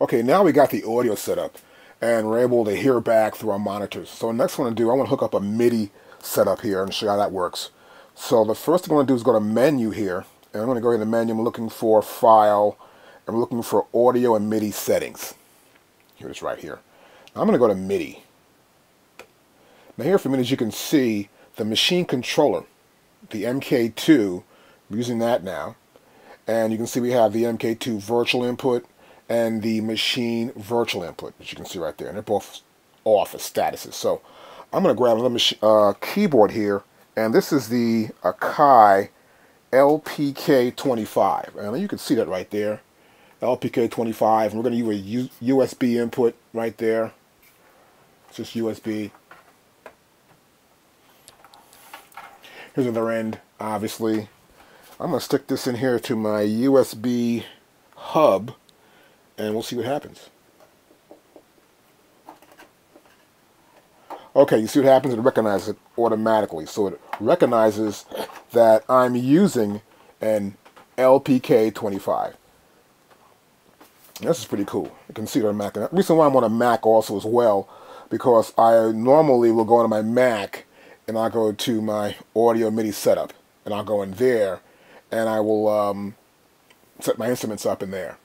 Okay, now we got the audio set up, and we're able to hear back through our monitors. So next what I'm going to do, I want to hook up a MIDI setup here and show you how that works. So the first thing I'm going to do is go to Menu here, and I'm going to go into Menu. I'm looking for File, and we're looking for Audio and MIDI Settings. Here it is right here. Now I'm going to go to MIDI. Now here for MIDI, as you can see, the machine controller, the MK2, we're using that now. And you can see we have the MK2 virtual input and the machine virtual input, as you can see right there. And they're both off as statuses. So I'm going to grab another keyboard here. And this is the Akai LPK25. And you can see that right there. LPK25. And we're going to use a USB input right there. It's just USB. Here's the other end, obviously. I'm going to stick this in here to my USB hub, and we'll see what happens. Okay, you see what happens? It recognizes it automatically. So it recognizes that I'm using an LPK25. This is pretty cool. You can see it on Mac. And the reason why I'm on a Mac also as well, because I normally will go on my Mac and I'll go to my audio MIDI setup, and I'll go in there and I will set my instruments up in there.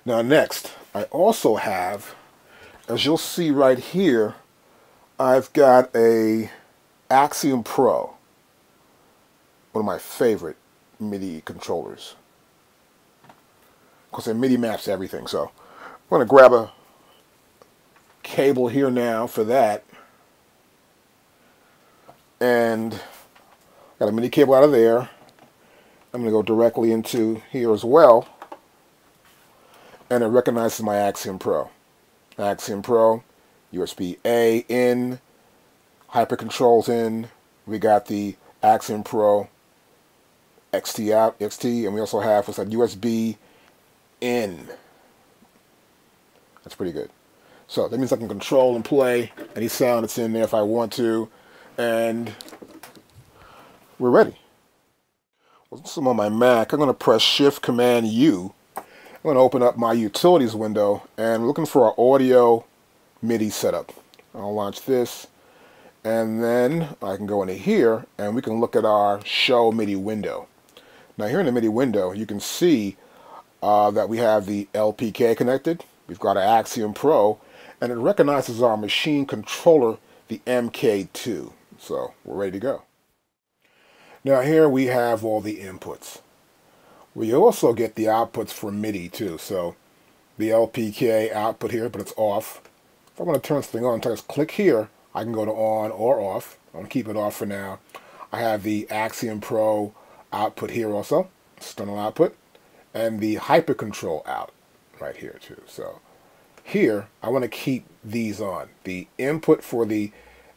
Now next, I also have, as you'll see right here, I've got a Axiom Pro, one of my favorite MIDI controllers. Of course, it MIDI maps everything, so I'm going to grab a cable here now for that. And got a MIDI cable out of there. I'm going to go directly into here as well. And it recognizes my Axiom Pro. Axiom Pro, USB-A in, hyper controls in. We got the Axiom Pro XT out, XT, and we also have what's that, USB in. That's pretty good. So that means I can control and play any sound that's in there if I want to. And we're ready. Well, since I'm on my Mac, I'm going to press Shift-Command-U. I'm going to open up my Utilities window, and we're looking for our audio MIDI setup. I'll launch this, and then I can go into here, and we can look at our Show MIDI window. Now here in the MIDI window, you can see that we have the LPK connected. We've got our Axiom Pro, and it recognizes our machine controller, the MK2. So we're ready to go. Now here we have all the inputs. We also get the outputs for MIDI too. So the LPK output here, but it's off. If I want to turn something on, just click here. I can go to on or off. I'm going to keep it off for now. I have the Axiom Pro output here also, external output, and the hyper control out right here too. So here I want to keep these on. The input for the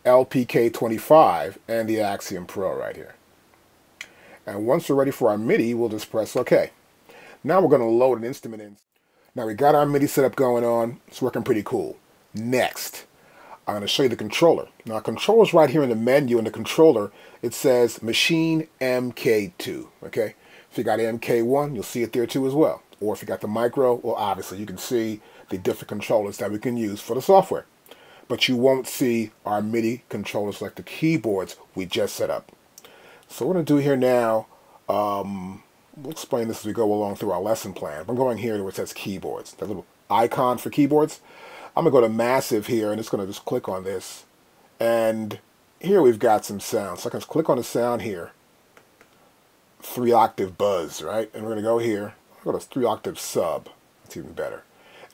LPK25 and the Axiom Pro right here. And once we're ready for our MIDI, we'll just press OK. Now we're going to load an instrument in. Now we got our MIDI setup going on. It's working pretty cool. Next, I'm going to show you the controller. Now, controller's right here in the menu. In the controller, it says Machine MK2. Okay, if you got MK1, you'll see it there too as well. Or if you got the micro, well, obviously you can see the different controllers that we can use for the software. But you won't see our MIDI controllers like the keyboards we just set up. So what we're going to do here now, we'll explain this as we go along through our lesson plan. I'm going here to where it says keyboards, that little icon for keyboards. I'm going to go to Massive here, and it's going to just click on this. And here we've got some sounds. So I can just click on the sound here. 3-octave buzz, right? And we're going to go here. I'll go to 3-octave sub. That's even better.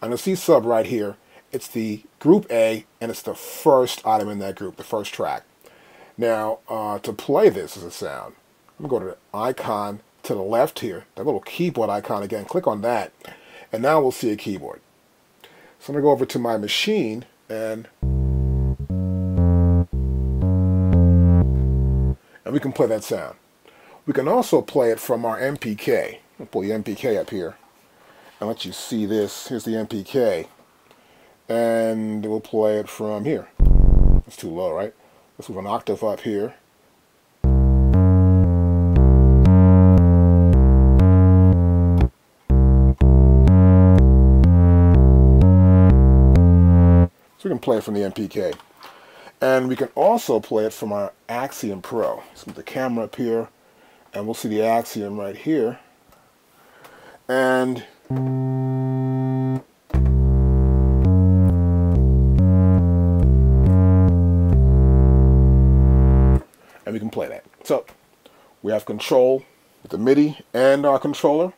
And the C sub right here, it's the group A, and it's the first item in that group, the first track. Now, to play this as a sound, I'm going to go to the icon to the left here, that little keyboard icon again, click on that, and now we'll see a keyboard. So I'm going to go over to my machine, and we can play that sound. We can also play it from our MPK. I'll pull the MPK up here and let you see this. Here's the MPK. And we'll play it from here. It's too low, right? Let's move an octave up here. can play it from the MPK. And we can also play it from our Axiom Pro. Let's put the camera up here, and we'll see the Axiom right here. And we can play that. So we have control with the MIDI and our controller.